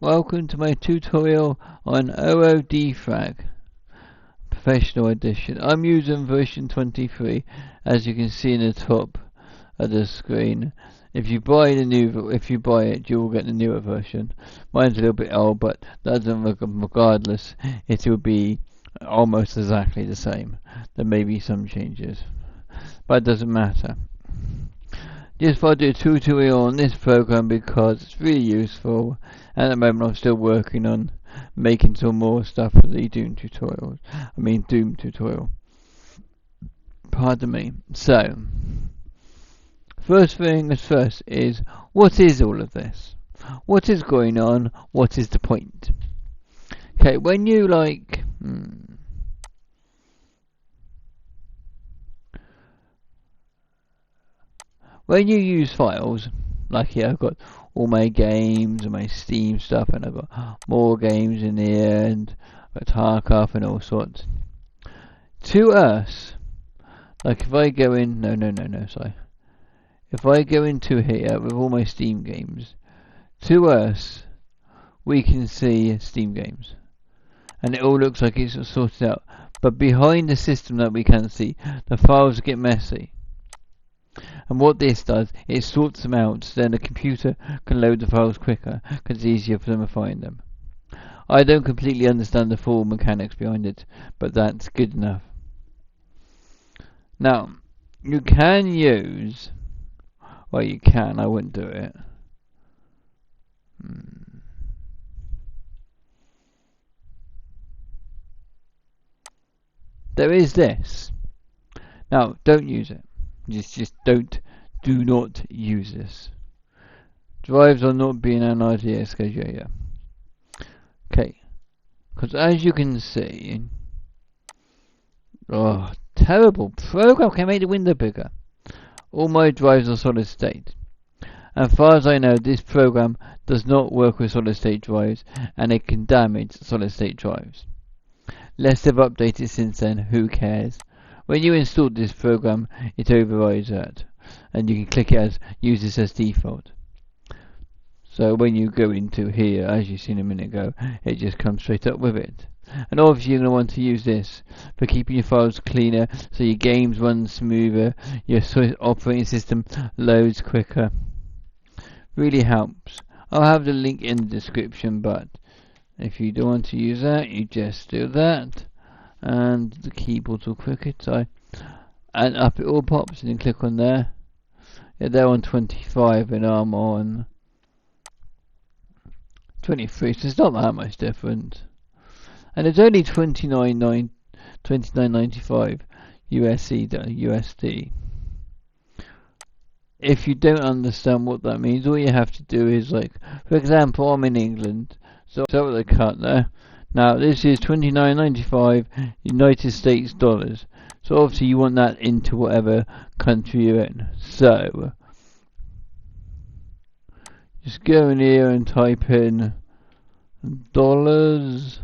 Welcome to my tutorial on O&O Defrag Professional Edition. I'm using version 23, as you can see in the top of the screen. If you buy it, you will get the newer version. Mine's a little bit old, but regardless, it will be almost exactly the same. There may be some changes, but it doesn't matter. Just thought I'd do a tutorial on this program because it's really useful. At the moment I'm still working on making some more stuff for the Doom tutorial. Pardon me. So, first thing is first is, what is all of this? What is going on? What is the point? Okay, when you when you use files, like here I've got all my games and my Steam stuff, and I've got more games in here, and I've got Tarkov and all sorts. To us, like if I go in, sorry. If I go into here with all my Steam games, to us, we can see Steam games. And it all looks like it's sorted out. But behind the system that we can't see, the files get messy. And what this does, it sorts them out so then the computer can load the files quicker because it's easier for them to find them. I don't completely understand the full mechanics behind it, but that's good enough. Now, you can use, well, you can, I wouldn't do it. There is this. Now, don't use it. Do not use this. Drives are not being analyzed yet, yeah. Okay, because as you can see, terrible program can make the window bigger. All my drives are solid state. As far as I know, this program does not work with solid state drives, and it can damage solid state drives. Unless they've updated since then, who cares? When you install this program, it overrides that, and you can click it as use this as default. So when you go into here, as you seen a minute ago, it just comes straight up with it. And obviously you're going to want to use this for keeping your files cleaner, so your games run smoother, your operating system loads quicker. Really helps. I'll have the link in the description, but if you don't want to use that, you just do that. And the keyboard's all crooked, so and up it all pops, and you click on there. Yeah, they're on 25 and I'm on 23, so it's not that much different. And it's only $29.95 USD. If you don't understand what that means, all you have to do is, like, for example, I'm in England, so start with a cut there. Now this is $29.95 United States dollars. So obviously you want that into whatever country you're in. So just go in here and type in dollars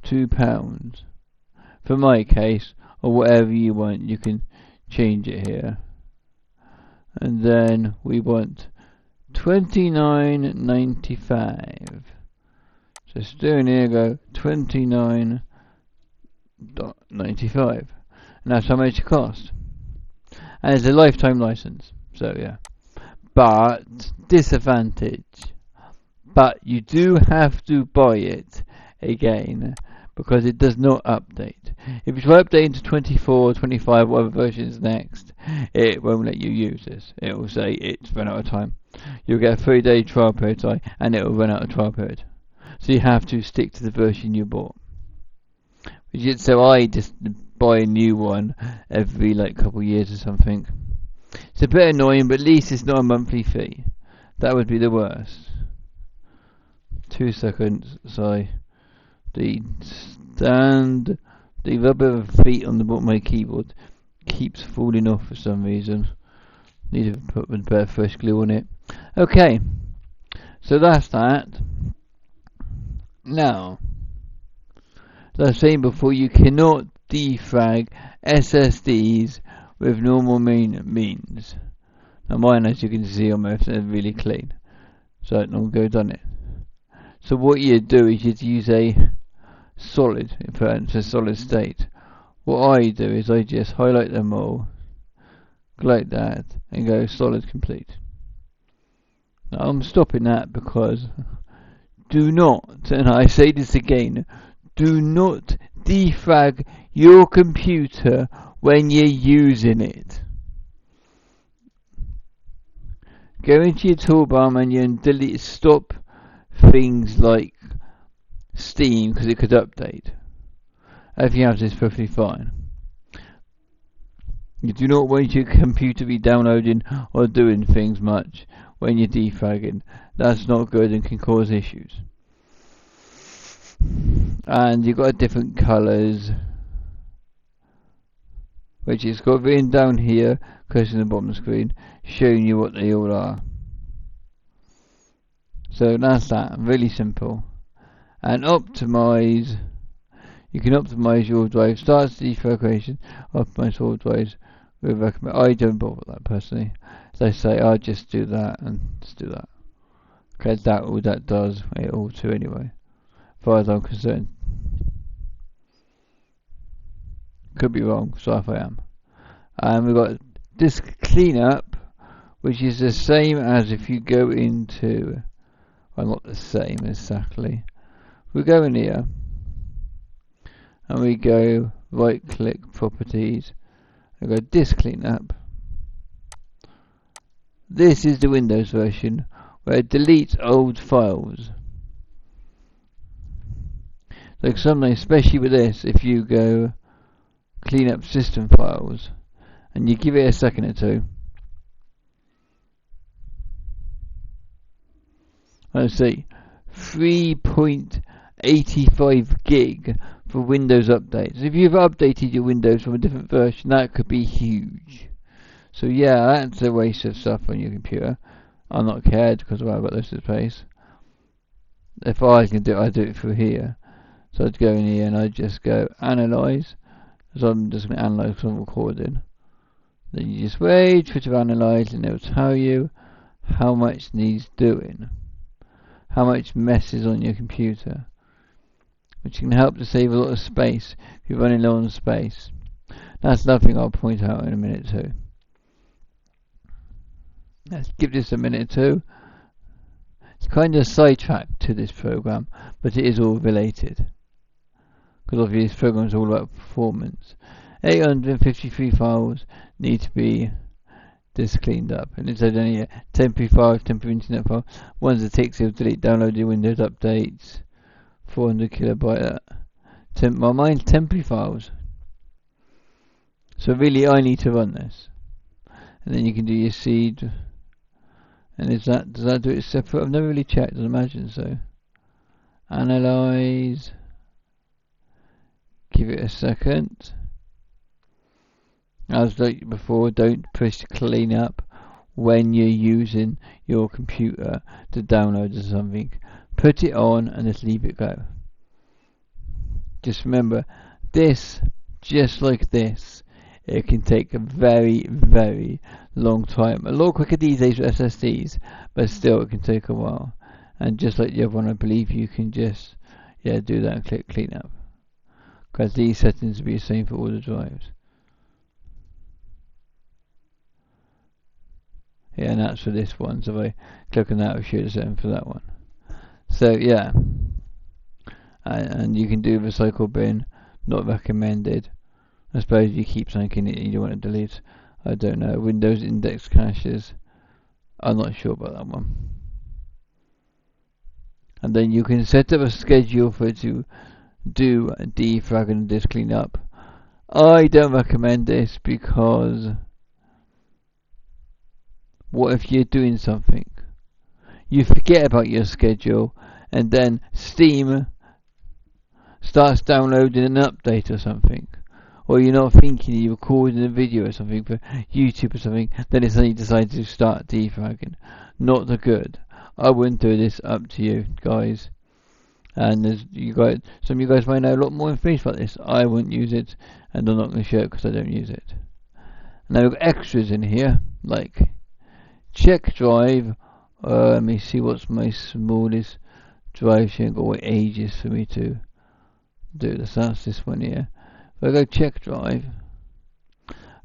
to pounds. For my case, or whatever you want, you can change it here. And then we want $29.95. Just doing here, go $29.95, and that's how much it costs. And it's a lifetime license, so yeah. But disadvantage, but you do have to buy it again because it does not update. If you try updating to 24, 25, whatever version is next, it won't let you use this. It will say it's run out of time. You'll get a 3-day trial period, and it will run out of trial period. So you have to stick to the version you bought. So I just buy a new one every couple of years or something. It's a bit annoying, but at least it's not a monthly fee. That would be the worst. 2 seconds, sorry. The rubber feet on the bottom of my keyboard keeps falling off for some reason. Need to put a bit of fresh glue on it. Okay, so that's that. Now, as I was saying before, you cannot defrag SSDs with normal means. Now mine, as you can see on my, are really clean, so I don't go done it. So what you do is you'd use a solid, for solid state. What I do is I just highlight them all, like that, and go solid complete. Now I'm stopping that because do not, and I say this again, do not defrag your computer when you're using it. Go into your toolbar menu and delete, stop things like Steam because it could update. Everything else is perfectly fine. You do not want your computer to be downloading or doing things much when you're defragging. That's not good and can cause issues. And you've got different colours, which is got written down here, close in the bottom of the screen, showing you what they all are. So that's that, really simple. And optimize, you can optimize your drive, start defragration, optimize all drives. We recommend, I don't bother with that personally. So I say I'll just do that and just do that. Okay, that all that does it all too anyway, as far as I'm concerned. Could be wrong, so if I am. And we've got disk cleanup, which is the same as if you go into, well, not the same exactly. We go in here and we go right click properties and go disk cleanup. This is the Windows version where it deletes old files. Like sometimes, especially with this, if you go clean up system files and you give it a second or two, let's see, 3.85 gig for Windows updates. If you've updated your Windows from a different version, that could be huge. So yeah, that's a waste of stuff on your computer. I'm not cared because I've got this space. If I can do it, I do it through here. So I'd go in here and I'd just go analyze. So I'm just going to analyze because I'm recording. Then you just wait for it to analyze and it will tell you how much needs doing. How much mess is on your computer. Which can help to save a lot of space if you're running low on space. That's nothing I'll point out in a minute too. Let's give this a minute too. It's kind of sidetracked to this program, but it is all related. Because obviously this program is all about performance. 853 files need to be disk cleaned up. And it said only temporary files, temporary internet file. One's the ticks, it'll delete downloaded Windows updates. 400 kilobyte. Mine's temporary files. So really I need to run this. And then you can do your seed. And does that do it separate? I've never really checked, I'd imagine so. Analyze. Give it a second. As like before, don't push clean up when you're using your computer to download something. Put it on and just leave it go. Just remember, this, just like this, it can take a very, very long time. A lot quicker these days with SSDs, but still it can take a while. And just like the other one, I believe you can just do that and click clean up. Because these settings will be the same for all the drives. Yeah, and that's for this one. So if I click on that, I'll show the setting for that one. So yeah, and you can do recycle bin, not recommended. I suppose you keep something in it and you don't want to delete. I don't know. Windows index caches, I'm not sure about that one. And then you can set up a schedule for it to do defrag and disk cleanup. I don't recommend this because what if you're doing something? You forget about your schedule and then Steam starts downloading an update or something. Or you're not thinking you're recording a video or something for YouTube or something, then it suddenly decides to start defragging. Not the good. I wouldn't do this, up to you guys. And as you guys, some of you guys might know a lot more information about this. I wouldn't use it, and I'm not going to show it because I don't use it. Now we've got extras in here, like check drive. Let me see what's my smallest drive shouldn't go ages for me to do this. That's this one here. If I go check drive,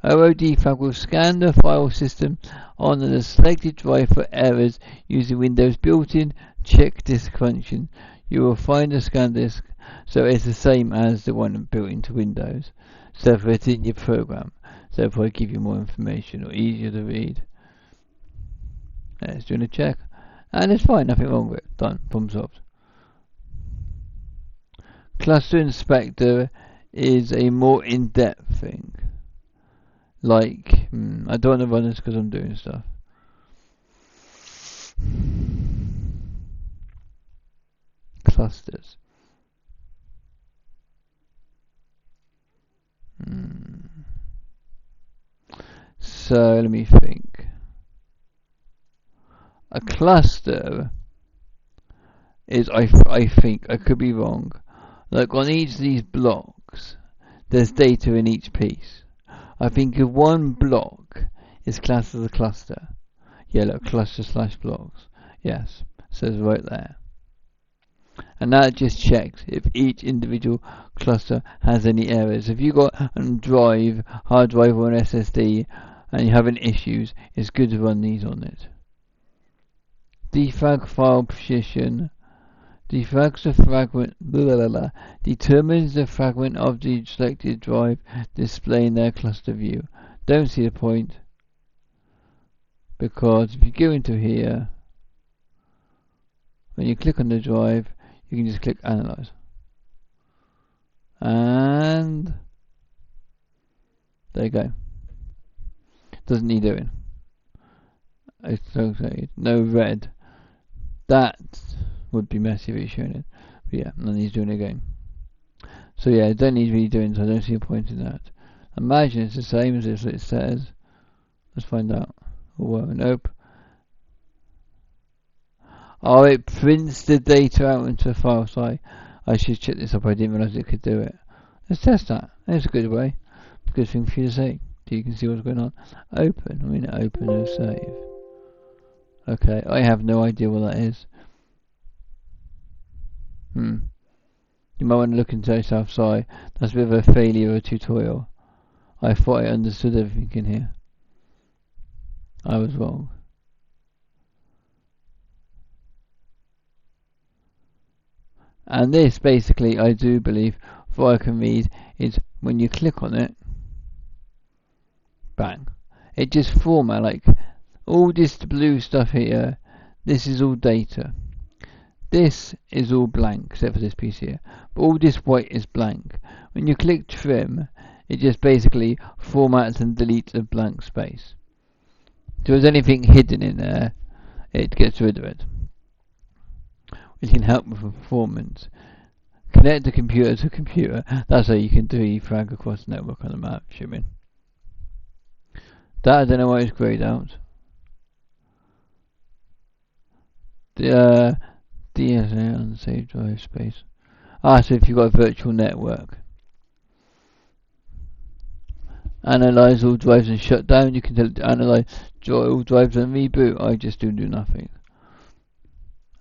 O&O Defrag will scan the file system on the selected drive for errors using Windows built-in check disk function. You will find the scan disk, so it's the same as the one built into Windows. So if it's in your program, so it'll probably give you more information or easier to read. It's doing a check, and it's fine, nothing wrong with it. Done, problem solved. Cluster Inspector is a more in-depth thing. Like, I don't want to run this because I'm doing stuff. Clusters. So let me think. A cluster is, I think, I could be wrong, like on each of these blocks there's data in each piece. I think if one block is classed as a cluster. Yeah, look, cluster / blocks. Yes, says right there. And that just checks if each individual cluster has any errors. If you've got a hard drive or an SSD and you're having issues, it's good to run these on it. Defrag file position. Defrags the fragment, determines the fragment of the selected drive displaying their cluster view. Don't see the point, because if you go into here, when you click on the drive, you can just click analyze, and there you go. Doesn't need doing. It's okay. No red. That would be messy if it's showing it. But yeah, and he's doing it again. So yeah, it don't need really doing, so I don't see a point in that. Imagine it's the same as if it says. Let's find out. Oh, nope. Oh, it prints the data out into a file, so I should check this up. I didn't realise it could do it. Let's test that. That's a good way. It's a good thing for you to see. So you can see what's going on. Open. I mean, open and save. Okay, I have no idea what that is. You might want to look into yourself. Sorry, that's a bit of a failure of a tutorial. I thought I understood everything in here. I was wrong. And this basically, I do believe, what I can read is when you click on it, bang, it just format like all this blue stuff here. This is all data. This is all blank except for this piece here, but all this white is blank. When you click trim, it just basically formats and deletes a blank space. So if there's anything hidden in there, it gets rid of it, which can help with performance. Connect the computer to computer. That's how you can do defrag across the network on the map, shipping. That I don't know why it's grayed out. The DSA unsaved drive space. So if you've got a virtual network, analyze all drives and shut down. You can tell it to analyze all drives and reboot. I just do nothing.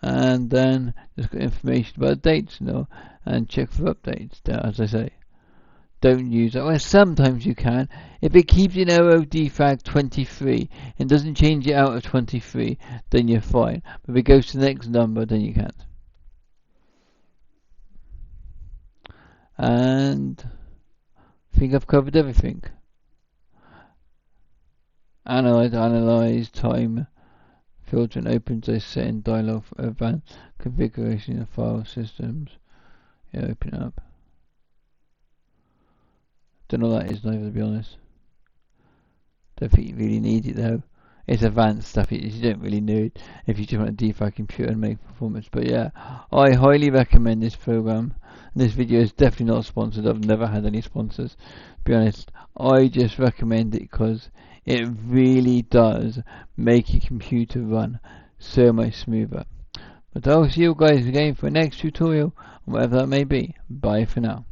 And then just got information about dates now and check for updates. As I say, don't use that. Well, sometimes you can. If it keeps in O&O Defrag 23 and doesn't change it out of 23, then you're fine. But if it goes to the next number, then you can't. And I think I've covered everything. Analyze, time, filter and opens a setting dialog for advanced configuration of file systems. Yeah, open it up. Don't know what that is neither, to be honest. Don't think you really need it though. It's advanced stuff, you don't really need it if you just want to defrag computer and make performance. But yeah, I highly recommend this program. This video is definitely not sponsored. I've never had any sponsors, to be honest. I just recommend it because it really does make your computer run so much smoother. But I'll see you guys again for the next tutorial, whatever that may be. Bye for now.